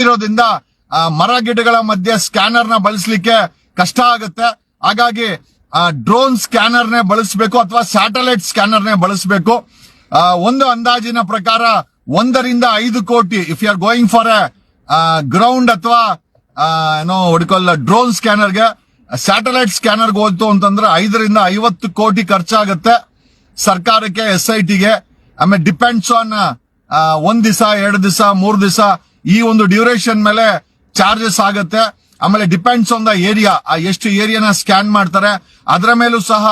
ಎತ್ತಿರೋದ್ರಿಂದ ಮರ ಗಿಡಗಳ ಮಧ್ಯೆ ಸ್ಕ್ಯಾನರ್ ನ ಬಳಸಲಿಕ್ಕೆ ಕಷ್ಟ ಆಗುತ್ತೆ. ಹಾಗಾಗಿ ಡ್ರೋನ್ ಸ್ಕ್ಯಾನರ್ ನೇ ಬಳಸಬೇಕು ಅಥವಾ ಸ್ಯಾಟಲೈಟ್ ಸ್ಕ್ಯಾನರ್ ನೇ ಬಳಸಬೇಕು. ಒಂದು ಅಂದಾಜಿನ ಪ್ರಕಾರ 1 ರಿಂದ 5 crore if you are going for a ground ಅಥವಾ ಡ್ರೋನ್ ಸ್ಕ್ಯಾನರ್ಗೆ. ಸ್ಯಾಟಲೈಟ್ ಸ್ಕ್ಯಾನರ್ಗೆ ಹೋಯ್ತು ಅಂತಂದ್ರೆ 5 ರಿಂದ 50 ಕೋಟಿ ಖರ್ಚಾಗುತ್ತೆ ಸರ್ಕಾರಕ್ಕೆ, SITಗೆ. ಆಮೇಲೆ ಡಿಪೆಂಡ್ಸ್ ಆನ್ 1 ದಿವಸ 2 ದಿವಸ 3 ದಿವಸ ಈ ಒಂದು ಡ್ಯೂರೇಷನ್ ಮೇಲೆ ಚಾರ್ಜಸ್ ಆಗುತ್ತೆ. ಆಮೇಲೆ ಡಿಪೆಂಡ್ಸ್ ಆನ್ ದ ಏರಿಯಾ, ಎಷ್ಟು ಏರಿಯಾನ ಸ್ಕ್ಯಾನ್ ಮಾಡ್ತಾರೆ ಅದರ ಮೇಲೂ ಸಹ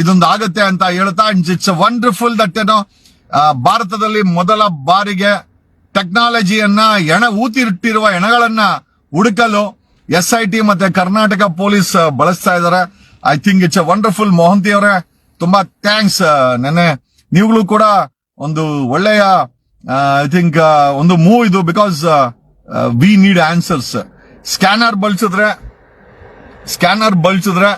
ಇದೊಂದು ಆಗುತ್ತೆ ಅಂತ ಹೇಳ್ತಾ, ಇಟ್ಸ್ ವಂಡರ್ಫುಲ್ ದಟ್ ಭಾರತದಲ್ಲಿ ಮೊದಲ ಬಾರಿಗೆ ಟೆಕ್ನಾಲಜಿಯನ್ನ ಊತಿಟ್ಟಿರುವ ಹೆಣಗಳನ್ನ ಹುಡುಕಲು SIT ಮತ್ತೆ ಕರ್ನಾಟಕ ಪೊಲೀಸ್ ಬಳಸ್ತಾ ಇದ್ದಾರೆ. I think it's wonderful. Mohanty ಅವರೇ ತುಂಬಾ ಥ್ಯಾಂಕ್ಸ್. ನೆನ್ನೆ ನೀವುಗಳು ಕೂಡ ಒಂದು ಒಳ್ಳೆಯ ಐ ಥಿಂಕ್ ಒಂದು ಮೂವ್ ಇದು, because we need answers. Scanner ಬಳಸಿದ್ರೆ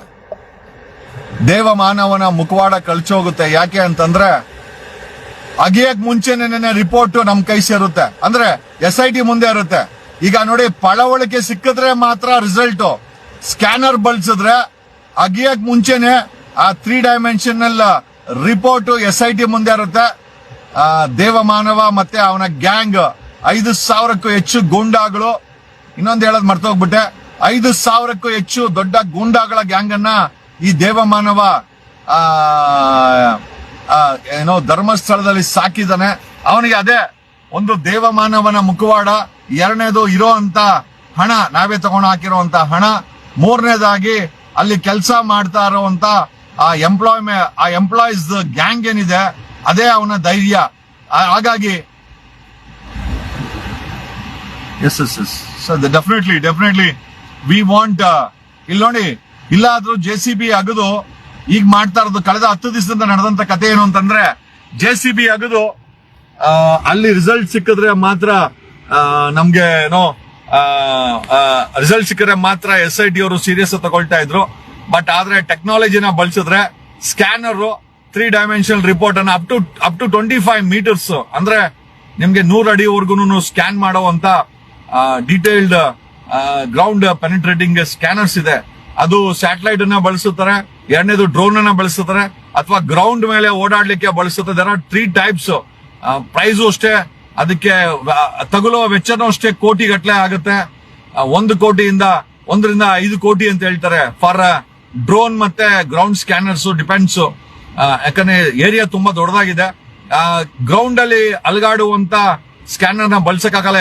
ದೇವ ಮಾನವನ ಮುಖವಾಡ ಕಳ್ಚೋಗುತ್ತೆ. ಯಾಕೆ ಅಂತಂದ್ರೆ ಅಗಿಯಕ್ ಮುಂಚೆನೆ ರಿಪೋರ್ಟ್ ನಮ್ ಕೈ ಸೇರುತ್ತೆ, ಅಂದ್ರೆ SIT ಮುಂದೆ ಇರುತ್ತೆ. ಈಗ ನೋಡಿ, ಪಳವಳಿಕೆ ಸಿಕ್ಕಿದ್ರೆ ಮಾತ್ರ ರಿಸಲ್ಟ್. ಸ್ಕ್ಯಾನರ್ ಬಳಸಿದ್ರೆ ಅಗಿಯಕ್ ಮುಂಚೆನೆ ಆ 3 ಡೈಮೆನ್ಷನಲ್ ರಿಪೋರ್ಟ್ SIT ಮುಂದೆ ಇರುತ್ತೆ. ದೇವಮಾನವ ಮತ್ತೆ ಅವನ ಗ್ಯಾಂಗ್ 5,000ಕ್ಕೂ ಹೆಚ್ಚು ಗೂಂಡಾಗಳು, ಇನ್ನೊಂದು ಹೇಳೋದು ಮರ್ತೋಗ್ಬಿಟ್ಟೆ, 5,000ಕ್ಕೂ ಹೆಚ್ಚು ದೊಡ್ಡ ಗೂಂಡಾಗಳ ಗ್ಯಾಂಗ್ ಅನ್ನ ಈ ದೇವಮಾನವ ಧರ್ಮಸ್ಥಳದಲ್ಲಿ ಸಾಕಿದಾನೆ. ಅವನಿಗೆ ಅದೇ ಒಂದು ದೇವಮಾನವನ ಮುಖವಾಡ, ಎರಡನೇದು ಇರೋ ಅಂತ ಹಣ, ನಾವೇ ತಗೊಂಡು ಹಾಕಿರುವಂತ ಹಣ, ಮೂರನೇದಾಗಿ ಅಲ್ಲಿ ಕೆಲಸ ಮಾಡ್ತಾ ಇರುವಂತ ಆ ಎಂಪ್ಲಾಯೀಸ್ ಗ್ಯಾಂಗ್ ಏನಿದೆ ಅದೇ ಅವನ ಧೈರ್ಯ. ಹಾಗಾಗಿ ಡೆಫಿನೆಟ್ಲಿ ವಿ ವಾಂಟ್. ಇಲ್ಲಿ ನೋಡಿ, ಇಲ್ಲಾದ್ರೂ JCB ಅಗದು ಈಗ ಮಾಡ್ತಾ ಇರೋದು, ಕಳೆದ 10 ದಿವಸದಿಂದ ನಡೆದಂತ ಕತೆ ಏನು ಅಂತಂದ್ರೆ, JCB ಅಗದು ಅಲ್ಲಿ ರಿಸಲ್ಟ್ ಸಿಕ್ಕಿದ್ರೆ ಮಾತ್ರ ನಮ್ಗೆ ರಿಸಲ್ಟ್ ಸಿಕ್ಕಿದ್ರೆ ಮಾತ್ರ SIT ಅವರು ಸೀರಿಯಸ್ ತಗೊಳ್ತಾ ಇದ್ರು. ಬಟ್ ಆದ್ರೆ ಟೆಕ್ನಾಲಜಿನ ಬಳಸಿದ್ರೆ ಸ್ಕ್ಯಾನರ್ 3 ಡೈಮೆನ್ಷನಲ್ ರಿಪೋರ್ಟ್ ಅನ್ನ ಅಪ್ ಟು 25 ಮೀಟರ್ಸ್, ಅಂದ್ರೆ ನಿಮ್ಗೆ 100 ಅಡಿವರೆಗೂ ಸ್ಕ್ಯಾನ್ ಮಾಡುವಂತ ಡೀಟೇಲ್ಡ್ ಗ್ರೌಂಡ್ ಪೆನಿಟ್ರೇಟಿಂಗ್ ಸ್ಕ್ಯಾನರ್ಸ್ ಇದೆ. ಅದು ಸ್ಯಾಟಲೈಟ್ ಅನ್ನ ಬಳಸುತ್ತಾರೆ, ಎರಡನೇದು ಡ್ರೋನ್ ಅನ್ನ ಬಳಸುತ್ತಾರೆ, ಅಥವಾ ಗ್ರೌಂಡ್ ಮೇಲೆ ಓಡಾಡ್ಲಿಕ್ಕೆ ಬಳಸುತ್ತೆ. There are 3 types. ಪ್ರೈಸು ಅಷ್ಟೇ, ಅದಕ್ಕೆ ತಗುಲುವ ವೆಚ್ಚನೂ ಅಷ್ಟೇ ಕೋಟಿಗಟ್ಟಲೆ ಆಗುತ್ತೆ. 1 ರಿಂದ 5 ಕೋಟಿ ಅಂತ ಹೇಳ್ತಾರೆ ಫಾರ್ ಡ್ರೋನ್ ಮತ್ತೆ ಗ್ರೌಂಡ್ ಸ್ಕ್ಯಾನರ್ಸ್, ಡಿಪೆಂಡ್ಸ್. ಯಾಕಂದ್ರೆ ಏರಿಯಾ ತುಂಬಾ ದೊಡ್ಡದಾಗಿದೆ. ಗ್ರೌಂಡ್ ಅಲ್ಲಿ ಅಲುಗಾಡುವಂತ ಸ್ಕ್ಯಾನರ್ ನ ಬಳಸಕ್ಕಾಗಲ್ಲ.